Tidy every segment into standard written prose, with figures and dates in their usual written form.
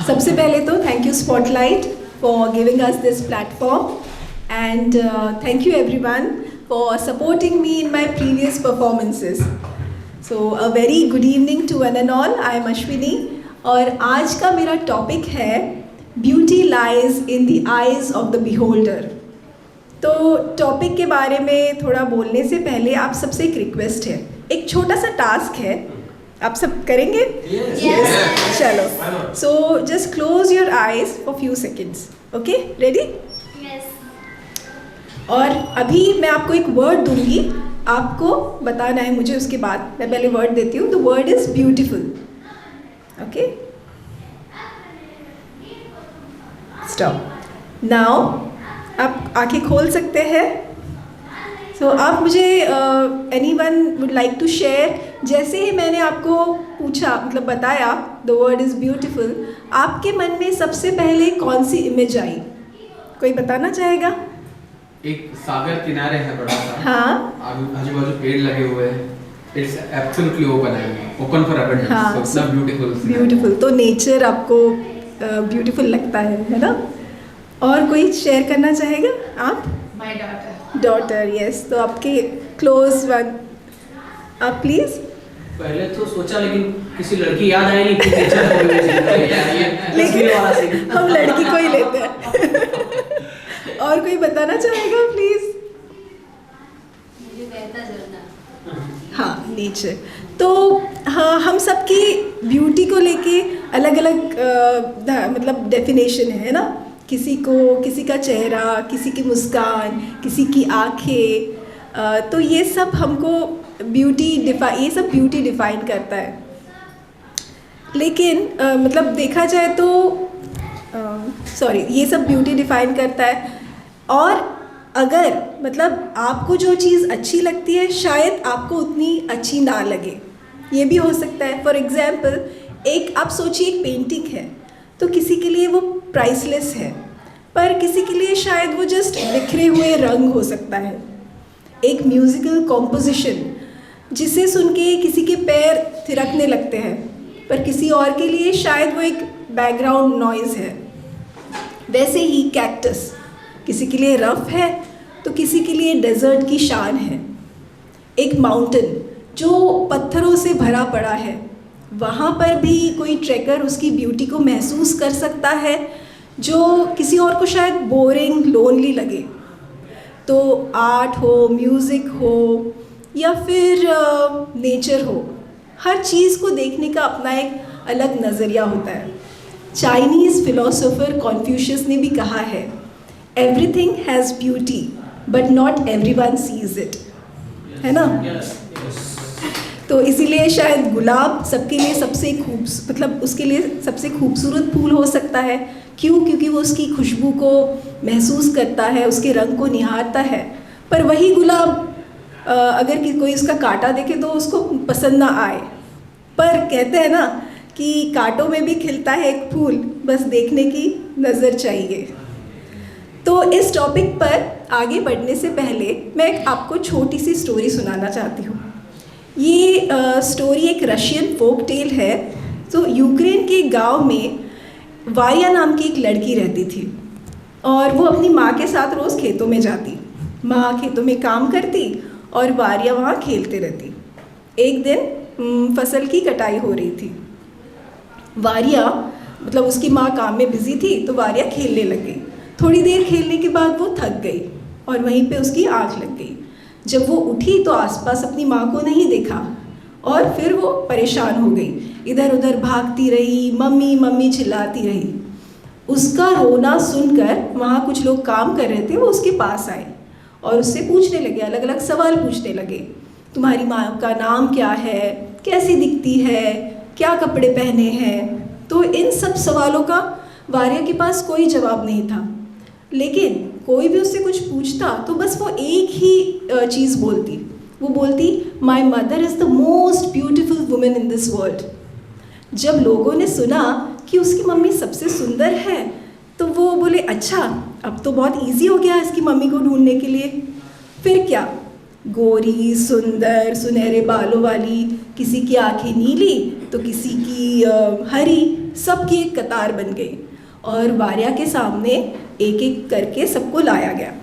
सबसे पहले तो thank you spotlight for giving us this platform and thank you everyone for supporting me in my previous performances. So a very good evening to one and all. I am Ashwini और आज का मेरा topic है beauty lies in the eyes of the beholder. तो topic के बारे में थोड़ा बोलने से पहले आप सबसे एक रिक्वेस्ट है, एक छोटा सा टास्क है, आप सब करेंगे? Yes. चलो. So just close your eyes for few seconds. Okay, ready? Yes. और अभी मैं आपको एक वर्ड दूंगी, आपको बताना है मुझे. उसके बाद मैं पहले वर्ड देती हूँ. The word is beautiful. Okay, stop. Now आप आंखें खोल सकते हैं. सो आप मुझे anyone would like to share, जैसे ही मैंने आपको पूछा, मतलब बताया द वर्ड इज़ ब्यूटीफुल, आपके मन में सबसे पहले कौन सी इमेज आई? कोई बताना चाहेगा? एक सागर किनारे है बड़ा सा. हाँ, आजू बाजू पेड़ लगे हुए हैं. इट्स एब्सोल्युटली ओपन है, ओपन फॉर अबंडेंस. हाँ, सो इट्स ब्यूटीफुल. ब्यूटीफुल. तो नेचर आपको ब्यूटीफुल लगता है ना? और कोई शेयर करना चाहेगा? आप? My daughter. डॉटर. यस. तो आपके क्लोज वन, आप प्लीज. पहले तो सोचा, लेकिन किसी लड़की याद आई नहीं कि टीचर हो गई. लेकिन हम लड़की को ही लेते हैं. और कोई बताना चाहेगा प्लीज? मुझे बहता झरना. हाँ, नेचर. तो हाँ, हम सबकी ब्यूटी को लेके अलग अलग मतलब डेफिनेशन है ना. किसी का चेहरा, किसी की मुस्कान, किसी की आँखें. तो ये सब हमको ये सब ब्यूटी डिफाइन करता है. लेकिन मतलब देखा जाए तो ये सब ब्यूटी डिफाइन करता है. और अगर मतलब आपको जो चीज़ अच्छी लगती है, शायद आपको उतनी अच्छी ना लगे, ये भी हो सकता है. फॉर एग्जाम्पल, एक आप सोचिए, एक पेंटिंग है तो किसी के लिए वो प्राइसलेस है, पर किसी के लिए शायद वो जस्ट बिखरे हुए रंग हो सकता है. एक म्यूज़िकल कॉम्पोजिशन जिसे सुन के किसी के पैर थिरकने लगते हैं, पर किसी और के लिए शायद वो एक बैकग्राउंड नॉइज़ है. वैसे ही कैक्टस किसी के लिए रफ है तो किसी के लिए डेजर्ट की शान है. एक माउंटेन जो पत्थरों से भरा पड़ा है, वहाँ पर भी कोई ट्रैकर उसकी ब्यूटी को महसूस कर सकता है, जो किसी और को शायद बोरिंग, लोनली लगे. तो आर्ट हो, म्यूज़िक हो या फिर नेचर हो, हर चीज़ को देखने का अपना एक अलग नज़रिया होता है. चाइनीज़ फिलोसोफर कॉन्फ्यूशियस ने भी कहा है, everything has beauty but not everyone sees it. है ना? तो इसीलिए शायद गुलाब सबके लिए मतलब उसके लिए सबसे खूबसूरत फूल हो सकता है. क्यों? क्योंकि वो उसकी खुशबू को महसूस करता है, उसके रंग को निहारता है. पर वही गुलाब अगर कोई उसका कांटा देखे तो उसको पसंद ना आए. पर कहते हैं ना कि कांटों में भी खिलता है एक फूल, बस देखने की नज़र चाहिए. तो इस टॉपिक पर आगे बढ़ने से पहले मैं आपको छोटी सी स्टोरी सुनाना चाहती हूँ. ये स्टोरी एक रशियन फोक टेल है. तो यूक्रेन के गांव में वारिया नाम की एक लड़की रहती थी और वो अपनी माँ के साथ रोज़ खेतों में जाती. माँ खेतों में काम करती और वारिया वहाँ खेलते रहती. एक दिन फसल की कटाई हो रही थी. वारिया मतलब उसकी माँ काम में बिजी थी, तो वारिया खेलने लग गई. थोड़ी देर खेलने के बाद वो थक गई और वहीं पे उसकी आँख लग गई. जब वो उठी तो आसपास अपनी माँ को नहीं देखा और फिर वो परेशान हो गई. इधर उधर भागती रही, मम्मी मम्मी चिल्लाती रही. उसका रोना सुनकर वहाँ कुछ लोग काम कर रहे थे, वो उसके पास आए और उससे पूछने लगे, अलग अलग सवाल पूछने लगे. तुम्हारी माँ का नाम क्या है, कैसी दिखती है, क्या कपड़े पहने हैं. तो इन सब सवालों का वारिया के पास कोई जवाब नहीं था. लेकिन कोई भी उससे कुछ पूछता तो बस वो एक ही चीज़ बोलती. वो बोलती, my mother is the most beautiful women in this world. जब लोगों ने सुना कि उसकी मम्मी सबसे सुंदर है तो वो बोले, अच्छा अब तो बहुत इजी हो गया इसकी मम्मी को ढूंढने के लिए. फिर क्या, गोरी, सुंदर, सुनहरे बालों वाली, किसी की आंखें नीली तो किसी की हरी, सबकी एक कतार बन गई और वारिया के सामने एक एक करके सबको लाया गया।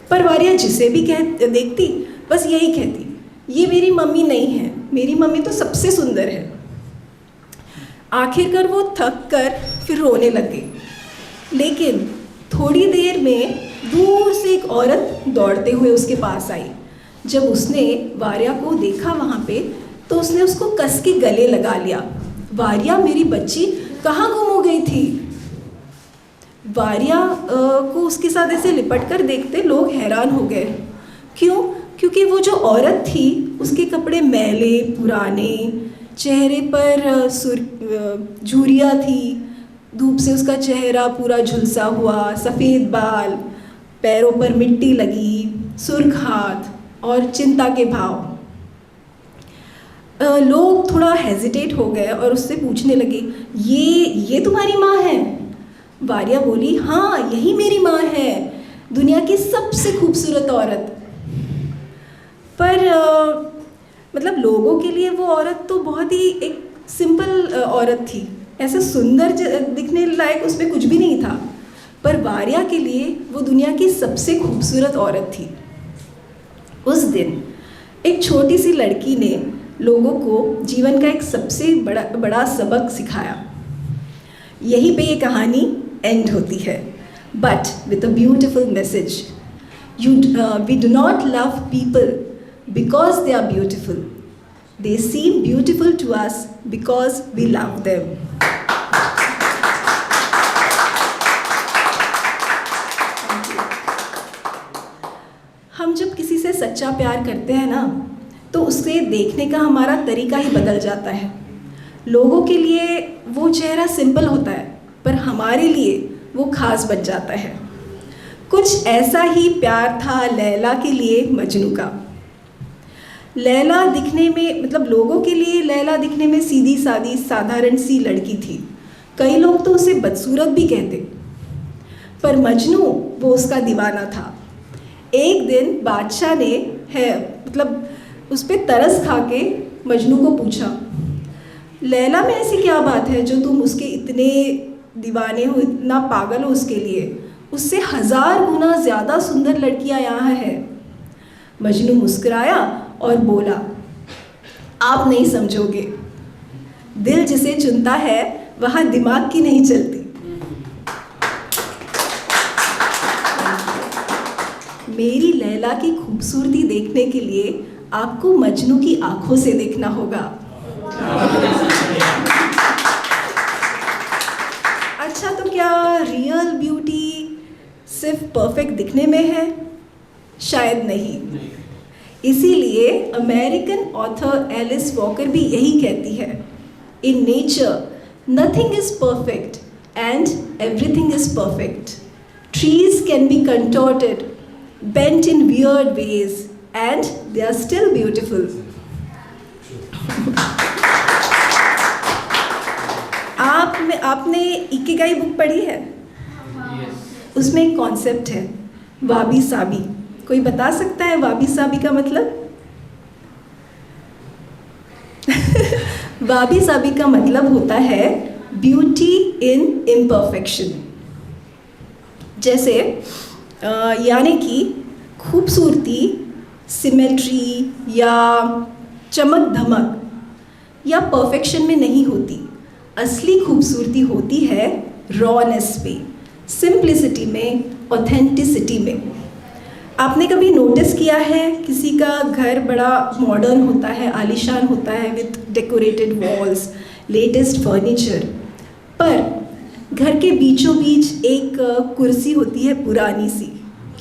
पर वारिया जिसे भी देखती बस यही कहती, ये मेरी मम्मी नहीं है, मेरी मम्मी तो सबसे सुंदर है। आखिरकार वो थक कर फिर रोने लग गई। लेकिन थोड़ी देर में दूर से एक औरत दौड़ते हुए उसके पास आई। जब उसने वारिया को देखा वहाँ पे तो उसने उसको कस के गले लगा लिया। वारिया मेरी बच्ची कहाँ गुम हो गई थी? वारिया को उसके साथ ऐसे लिपट कर देखते लोग हैरान हो गए। क्यों? क्योंकि वो जो औरत थी उसके कपड़े मैले पुराने, चेहरे पर झुर्रियाँ थी, धूप से उसका चेहरा पूरा झुलसा हुआ, सफ़ेद बाल, पैरों पर मिट्टी लगी, सुर्ख हाथ और चिंता के भाव। लोग थोड़ा हेजिटेट हो गए और उससे पूछने लगे, ये तुम्हारी माँ है? वारिया बोली, हाँ यही मेरी माँ है, दुनिया की सबसे खूबसूरत औरत। पर मतलब लोगों के लिए वो औरत तो बहुत ही एक सिंपल औरत थी, ऐसे सुंदर दिखने लायक उसमें कुछ भी नहीं था। पर वारिया के लिए वो दुनिया की सबसे खूबसूरत औरत थी। उस दिन एक छोटी सी लड़की ने लोगों को जीवन का एक सबसे बड़ा सबक सिखाया। यहीं पे ये कहानी एंड होती है, but with a beautiful message. We do not love people because they are beautiful, they seem beautiful to us because we love them. हम जब किसी से सच्चा प्यार करते हैं ना तो उसे देखने का हमारा तरीका ही बदल जाता है। लोगों के लिए वो चेहरा सिंपल होता है पर हमारे लिए वो खास बन जाता है। कुछ ऐसा ही प्यार था लैला के लिए मजनू का। लैला दिखने में मतलब लोगों के लिए लैला दिखने में सीधी सादी साधारण सी लड़की थी। कई लोग तो उसे बदसूरत भी कहते, पर मजनू वो उसका दीवाना था। एक दिन बादशाह ने उस पर तरस खा के मजनू को पूछा, लैला में ऐसी क्या बात है जो तुम उसके इतने दीवाने हो, इतना पागल हो उसके लिए? उससे 1000 गुना ज़्यादा सुंदर लड़कियां यहाँ हैं। मजनू मुस्कुराया और बोला, आप नहीं समझोगे, दिल जिसे चुनता है वहाँ दिमाग की नहीं चलती। मेरी लैला की खूबसूरती देखने के लिए आपको मजनू की आंखों से देखना होगा। अच्छा, तो क्या रियल ब्यूटी सिर्फ परफेक्ट दिखने में है? शायद नहीं। इसीलिए अमेरिकन ऑथर एलिस वॉकर भी यही कहती है, in nature nothing is perfect and everything is perfect. Trees can be contorted, bent in weird ways, and they are still beautiful. आपने इकिगाई बुक पढ़ी है? उसमें एक कॉन्सेप्ट है वाबी साबी। कोई बता सकता है वाबी साबी का मतलब? वाबी साबी का मतलब होता है ब्यूटी इन इम्परफेक्शन। जैसे यानी कि खूबसूरती सिमेट्री या चमक धमक या परफेक्शन में नहीं होती। असली खूबसूरती होती है रॉनेस में, सिंप्लिसिटी में, ऑथेंटिसिटी में। आपने कभी नोटिस किया है किसी का घर बड़ा मॉडर्न होता है, आलीशान होता है, with decorated walls, latest furniture, पर घर के बीचों बीच एक कुर्सी होती है पुरानी सी।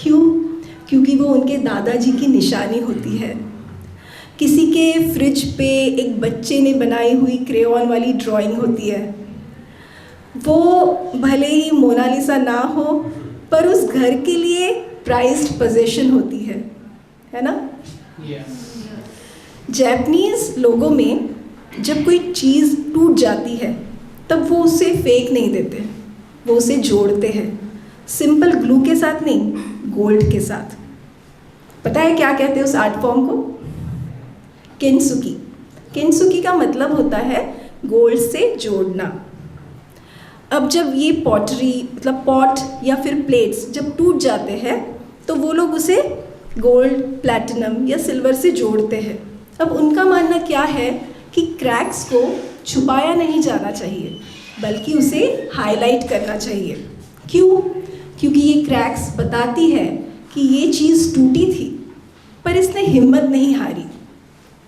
क्यों? क्योंकि वो उनके दादाजी की निशानी होती है। किसी के फ्रिज पे एक बच्चे ने बनाई हुई क्रेयॉन वाली ड्राइंग होती है। वो भले ही मोनालिसा ना हो पर उस घर के लिए प्राइज्ड पोजीशन होती है ना? जापानीज लोगों में जब कोई चीज़ टूट जाती है तब वो उसे फेंक नहीं देते, वो उसे जोड़ते हैं। सिंपल ग्लू के साथ नहीं, गोल्ड के साथ। पता है क्या कहते हैं उस आर्ट फॉर्म को? किंसुकी। किंसुकी का मतलब होता है गोल्ड से जोड़ना। अब जब ये पॉटरी मतलब पॉट या फिर प्लेट्स जब टूट जाते हैं तो वो लोग उसे गोल्ड, प्लैटिनम या सिल्वर से जोड़ते हैं। अब उनका मानना क्या है कि क्रैक्स को छुपाया नहीं जाना चाहिए बल्कि उसे हाईलाइट करना चाहिए। क्यों? क्योंकि ये क्रैक्स बताती है कि ये चीज़ टूटी थी पर इसने हिम्मत नहीं हारी,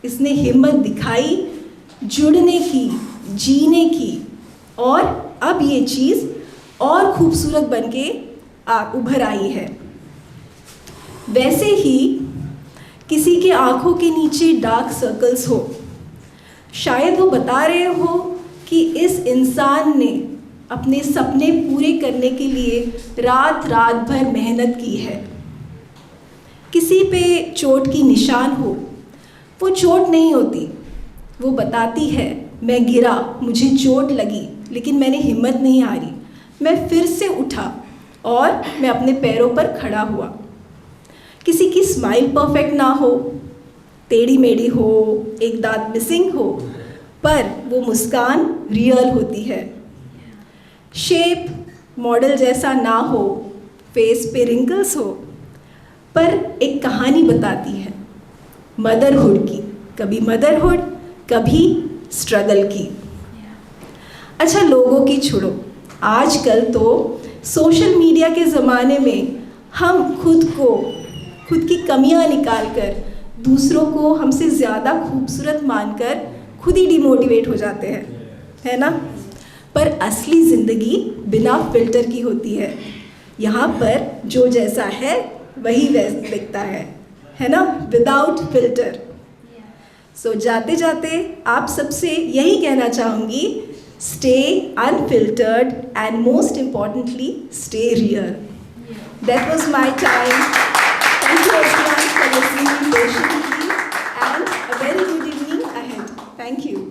इसने हिम्मत दिखाई जुड़ने की, जीने की, और अब ये चीज़ और खूबसूरत बन के उभर आई है। वैसे ही किसी के आँखों के नीचे डार्क सर्कल्स हो, शायद वो बता रहे हो कि इस इंसान ने अपने सपने पूरे करने के लिए रात रात भर मेहनत की है। किसी पे चोट की निशान हो, वो चोट नहीं होती, वो बताती है मैं गिरा, मुझे चोट लगी, लेकिन मैंने हिम्मत नहीं हारी, मैं फिर से उठा और मैं अपने पैरों पर खड़ा हुआ। किसी की स्माइल परफेक्ट ना हो, टेढ़ी मेढ़ी हो, एक दांत मिसिंग हो, पर वो मुस्कान रियल होती है। शेप मॉडल जैसा ना हो, फेस पे रिंकल्स हो, पर एक कहानी बताती है मदरहुड की, कभी मदरहुड, कभी स्ट्रगल की। अच्छा, लोगों की छोड़ो, आजकल तो सोशल मीडिया के ज़माने में हम खुद की कमियां निकालकर दूसरों को हमसे ज़्यादा खूबसूरत मानकर खुद ही डिमोटिवेट हो जाते हैं, है ना? पर असली ज़िंदगी बिना फ़िल्टर की होती है। यहाँ पर जो जैसा है वही वैसा दिखता है ना? Without filter. सो जाते जाते आप सबसे यही कहना चाहूँगी, stay unfiltered and most importantly stay real. That was my time. Thank you everyone for listening patiently and a very good evening ahead. Thank you.